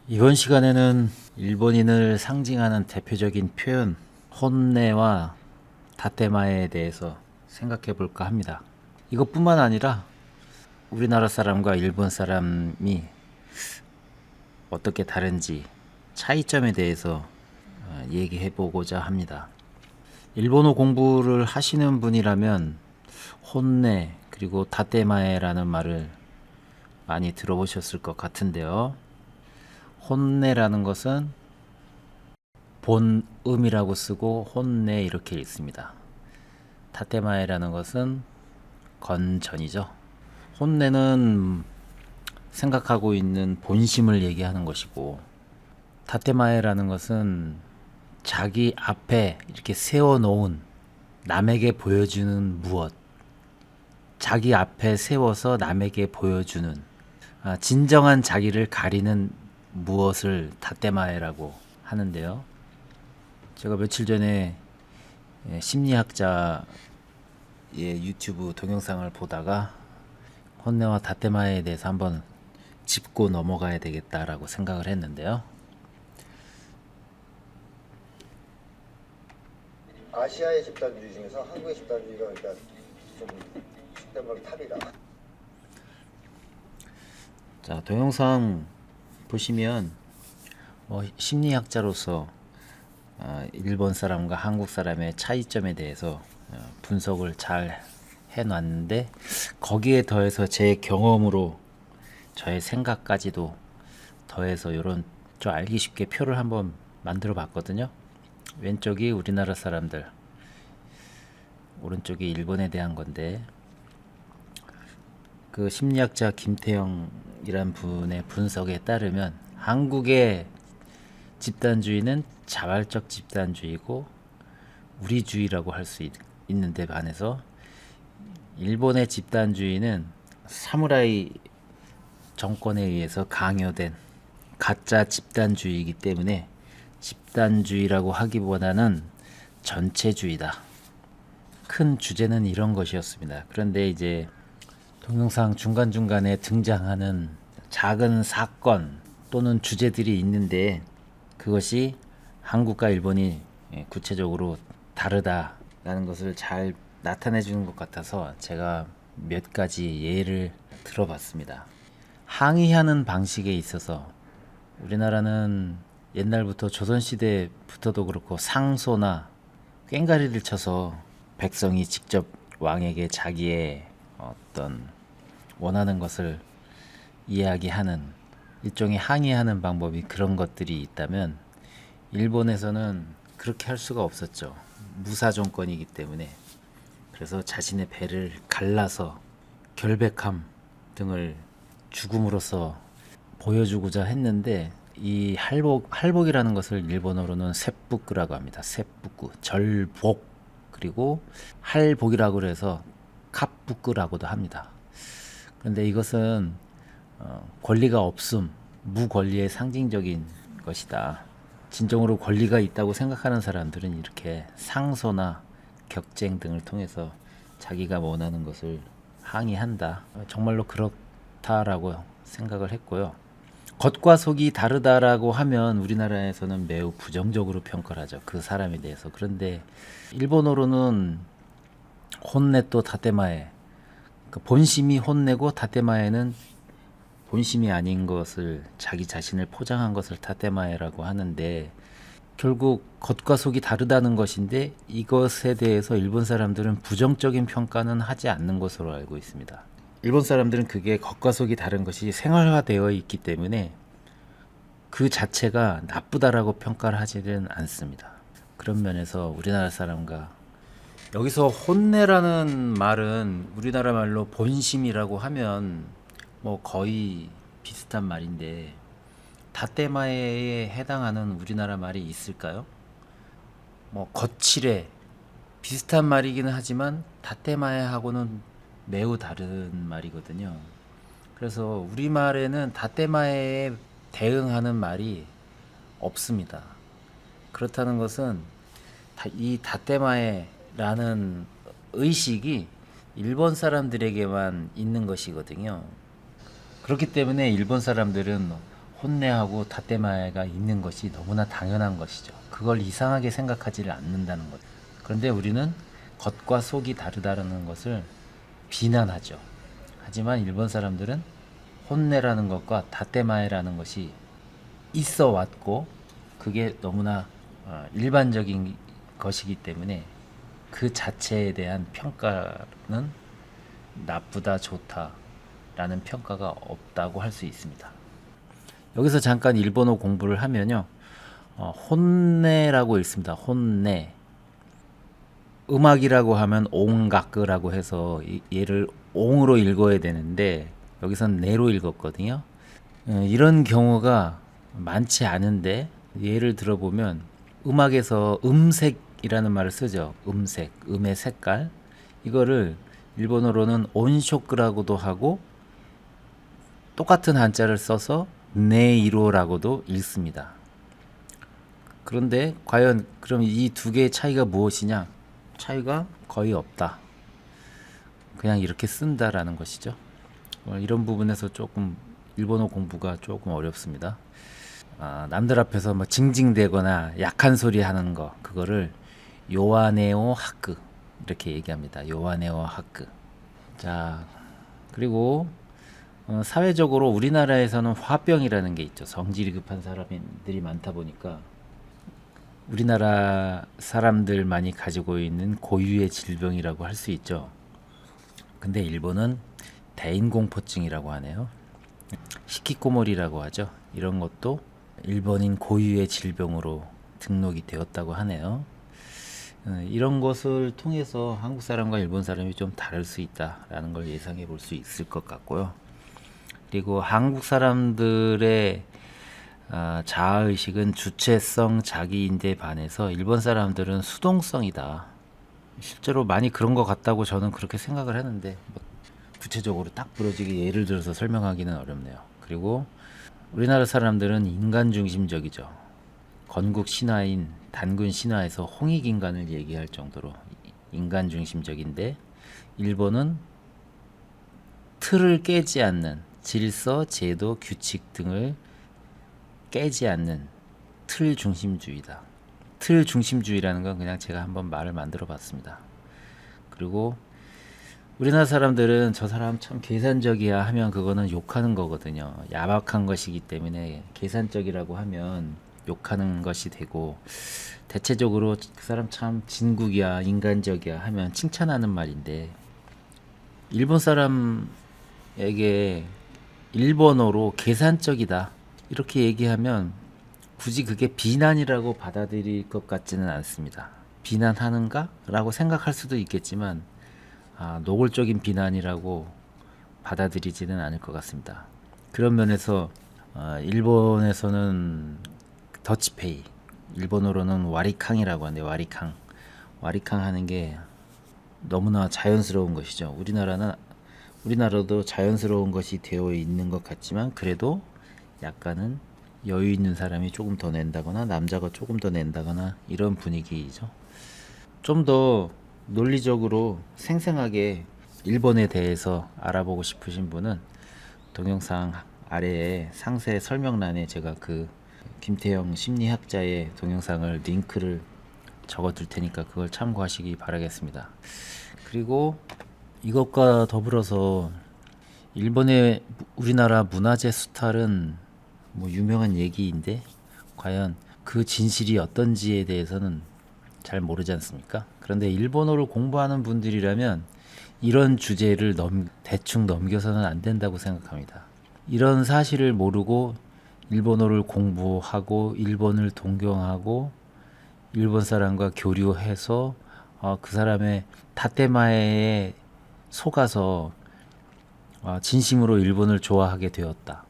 이번 시간에는 일본인을 상징하는 대표적인 표현 혼내와 다테마에에 대해서 생각해 볼까 합니다. 이것뿐만 아니라 우리나라 사람과 일본 사람이 어떻게 다른지 차이점에 대해서 얘기해 보고자 합니다. 일본어 공부를 하시는 분이라면 혼내 그리고 다테마에라는 말을 많이 들어보셨을 것 같은데요. 혼내라는 것은 본음이라고 쓰고 혼내 이렇게 읽습니다. 타테마에라는 것은 건전이죠. 혼내는 생각하고 있는 본심을 얘기하는 것이고, 타테마에라는 것은 자기 앞에 이렇게 세워놓은 남에게 보여주는 무엇, 자기 앞에 세워서 남에게 보여주는 진정한 자기를 가리는 무엇을 다테마에라고 하는데요. 제가 며칠 전에 심리학자의 유튜브 동영상을 보다가 혼내와 다테마에에 대해서 한번 짚고 넘어가야 되겠다라고 생각을 했는데요. 아시아의 집단주의 중에서 한국의 집단주의가 그러니까 좀 집단적으로 탑이다. 자, 동영상 보시면 심리학자로서 일본 사람과 한국 사람의 차이점에 대해서 분석을 잘 해놨는데, 거기에 더해서 제 경험으로 저의 생각까지도 더해서 이런 좀 알기 쉽게 표를 한번 만들어 봤거든요. 왼쪽이 우리나라 사람들, 오른쪽이 일본에 대한 건데, 그 심리학자 김태영이란 분의 분석에 따르면 한국의 집단주의는 자발적 집단주의고 우리주의라고 할 수 있는데 반해서 일본의 집단주의는 사무라이 정권에 의해서 강요된 가짜 집단주의이기 때문에 집단주의라고 하기보다는 전체주의다. 큰 주제는 이런 것이었습니다. 그런데 이제 동영상 중간중간에 등장하는 작은 사건 또는 주제들이 있는데, 그것이 한국과 일본이 구체적으로 다르다라는 것을 잘 나타내 주는 것 같아서 제가 몇 가지 예를 들어봤습니다. 항의하는 방식에 있어서 우리나라는 옛날부터 조선시대부터도 그렇고 상소나 꽹가리를 쳐서 백성이 직접 왕에게 자기의 어떤 원하는 것을 이야기하는 일종의 항의하는 방법이 그런 것들이 있다면, 일본에서는 그렇게 할 수가 없었죠. 무사 정권이기 때문에. 그래서 자신의 배를 갈라서 결백함 등을 죽음으로써 보여주고자 했는데, 이 할복이라는 것을 일본어로는 세뿌꾸라고 합니다. 세뿌꾸, 절복, 그리고 할복이라고 해서 카뿌꾸라고도 합니다. 그런데 이것은 권리가 없음, 무권리의 상징적인 것이다. 진정으로 권리가 있다고 생각하는 사람들은 이렇게 상소나 격쟁 등을 통해서 자기가 원하는 것을 항의한다. 정말로 그렇다라고 생각을 했고요. 겉과 속이 다르다라고 하면 우리나라에서는 매우 부정적으로 평가를 하죠. 그 사람에 대해서. 그런데 일본어로는 혼내 또 다테마에, 본심이 혼내고 다테마에는 본심이 아닌 것을, 자기 자신을 포장한 것을 다테마에라고 하는데, 결국 겉과 속이 다르다는 것인데 이것에 대해서 일본 사람들은 부정적인 평가는 하지 않는 것으로 알고 있습니다. 일본 사람들은 그게 겉과 속이 다른 것이 생활화되어 있기 때문에 그 자체가 나쁘다라고 평가를 하지는 않습니다. 그런 면에서 우리나라 사람과, 여기서 혼내라는 말은 우리나라 말로 본심이라고 하면 뭐 거의 비슷한 말인데, 다테마에에 해당하는 우리나라 말이 있을까요? 뭐 거칠에 비슷한 말이기는 하지만 다테마에하고는 매우 다른 말이거든요. 그래서 우리말에는 다테마에에 대응하는 말이 없습니다. 그렇다는 것은 이 다테마에라는 의식이 일본 사람들에게만 있는 것이거든요. 그렇기 때문에 일본 사람들은 혼내하고 다테마에가 있는 것이 너무나 당연한 것이죠. 그걸 이상하게 생각하지를 않는다는 것. 그런데 우리는 겉과 속이 다르다는 것을 비난하죠. 하지만 일본 사람들은 혼내라는 것과 다테마에라는 것이 있어 왔고 그게 너무나 일반적인 것이기 때문에 그 자체에 대한 평가는 나쁘다 좋다라는 평가가 없다고 할 수 있습니다. 여기서 잠깐 일본어 공부를 하면요, 혼내라고 읽습니다. 혼내. 음악이라고 하면 옹각이라고 해서 얘를 옹으로 읽어야 되는데 여기선 내로 읽었거든요. 이런 경우가 많지 않은데 예를 들어보면 음악에서 음색이라는 말을 쓰죠. 음색, 음의 색깔. 이거를 일본어로는 온쇼크라고도 하고 똑같은 한자를 써서 네이로라고도 읽습니다. 그런데 과연 그럼 이 두 개의 차이가 무엇이냐? 차이가 거의 없다. 그냥 이렇게 쓴다라는 것이죠. 이런 부분에서 조금 일본어 공부가 조금 어렵습니다. 남들 앞에서 뭐 징징대거나 약한 소리 하는 거, 그거를 요아네오 하크 이렇게 얘기합니다. 요아네오 하크. 자, 그리고 사회적으로 우리나라에서는 화병이라는 게 있죠. 성질이 급한 사람들이 많다 보니까 우리나라 사람들만이 가지고 있는 고유의 질병이라고 할 수 있죠. 근데 일본은 대인공포증이라고 하네요. 히키코모리라고 하죠. 이런 것도 일본인 고유의 질병으로 등록이 되었다고 하네요. 이런 것을 통해서 한국 사람과 일본 사람이 좀 다를 수 있다라는 걸 예상해 볼 수 있을 것 같고요. 그리고 한국 사람들의 자아의식은 주체성 자기인데 반해서 일본 사람들은 수동성이다. 실제로 많이 그런 것 같다고 저는 그렇게 생각을 했는데 뭐 구체적으로 딱 부러지게 예를 들어서 설명하기는 어렵네요. 그리고 우리나라 사람들은 인간 중심적이죠. 건국 신화인 단군 신화에서 홍익인간을 얘기할 정도로 인간 중심적인데 일본은 틀을 깨지 않는 질서, 제도, 규칙 등을 깨지 않는 틀 중심주의다. 틀 중심주의라는 건 그냥 제가 한번 말을 만들어 봤습니다. 그리고 우리나라 사람들은 저 사람 참 계산적이야 하면 그거는 욕하는 거거든요. 야박한 것이기 때문에 계산적이라고 하면 욕하는 것이 되고, 대체적으로 그 사람 참 진국이야, 인간적이야 하면 칭찬하는 말인데, 일본 사람에게 일본어로 계산적이다 이렇게 얘기하면 굳이 그게 비난이라고 받아들일 것 같지는 않습니다. 비난하는가? 라고 생각할 수도 있겠지만 노골적인 비난이라고 받아들이지는 않을 것 같습니다. 그런 면에서 일본에서는 더치페이, 일본어로는 와리캉이라고 하는데 와리캉 하는 게 너무나 자연스러운 것이죠. 우리나라도 자연스러운 것이 되어 있는 것 같지만 그래도 약간은 여유 있는 사람이 조금 더 낸다거나 남자가 조금 더 낸다거나 이런 분위기이죠. 좀 더 논리적으로 생생하게 일본에 대해서 알아보고 싶으신 분은 동영상 아래에 상세 설명란에 제가 그 김태형 심리학자의 동영상을 링크를 적어 둘 테니까 그걸 참고하시기 바라겠습니다. 그리고 이것과 더불어서 일본의 우리나라 문화재 수탈은 뭐 유명한 얘기인데 과연 그 진실이 어떤지에 대해서는 잘 모르지 않습니까? 그런데 일본어를 공부하는 분들이라면 이런 주제를 대충 넘겨서는 안 된다고 생각합니다. 이런 사실을 모르고 일본어를 공부하고 일본을 동경하고 일본 사람과 교류해서 그 사람의 다테마에에 속아서 진심으로 일본을 좋아하게 되었다.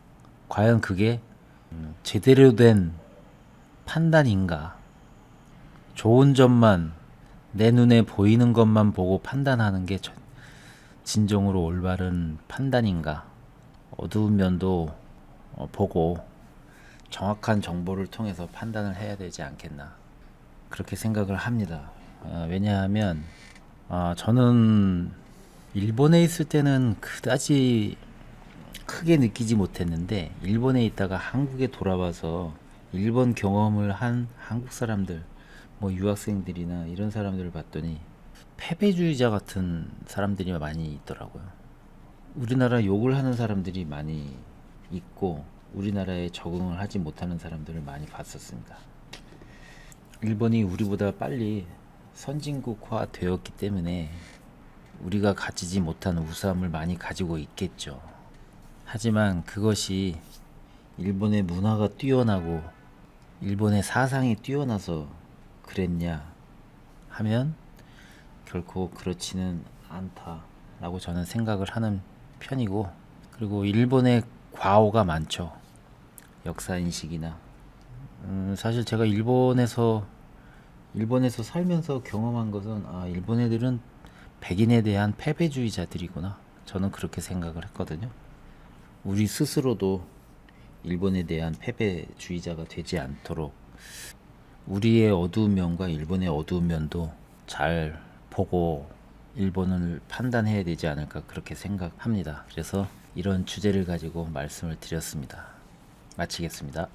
과연 그게 제대로 된 판단인가? 좋은 점만 내 눈에 보이는 것만 보고 판단하는 게 진정으로 올바른 판단인가? 어두운 면도 보고 정확한 정보를 통해서 판단을 해야 되지 않겠나? 그렇게 생각을 합니다. 왜냐하면 저는 일본에 있을 때는 그다지 크게 느끼지 못했는데 일본에 있다가 한국에 돌아와서 일본 경험을 한 한국 사람들, 뭐 유학생들이나 이런 사람들을 봤더니 패배주의자 같은 사람들이 많이 있더라고요. 우리나라 욕을 하는 사람들이 많이 있고 우리나라에 적응을 하지 못하는 사람들을 많이 봤었습니다. 일본이 우리보다 빨리 선진국화 되었기 때문에 우리가 가지지 못한 우수함을 많이 가지고 있겠죠. 하지만 그것이 일본의 문화가 뛰어나고 일본의 사상이 뛰어나서 그랬냐 하면 결코 그렇지는 않다라고 저는 생각을 하는 편이고, 그리고 일본의 과오가 많죠. 역사인식이나 사실 제가 일본에서 살면서 경험한 것은 일본 애들은 백인에 대한 패배주의자들이구나, 저는 그렇게 생각을 했거든요. 우리 스스로도 일본에 대한 패배주의자가 되지 않도록 우리의 어두운 면과 일본의 어두운 면도 잘 보고 일본을 판단해야 되지 않을까 그렇게 생각합니다. 그래서 이런 주제를 가지고 말씀을 드렸습니다. 마치겠습니다.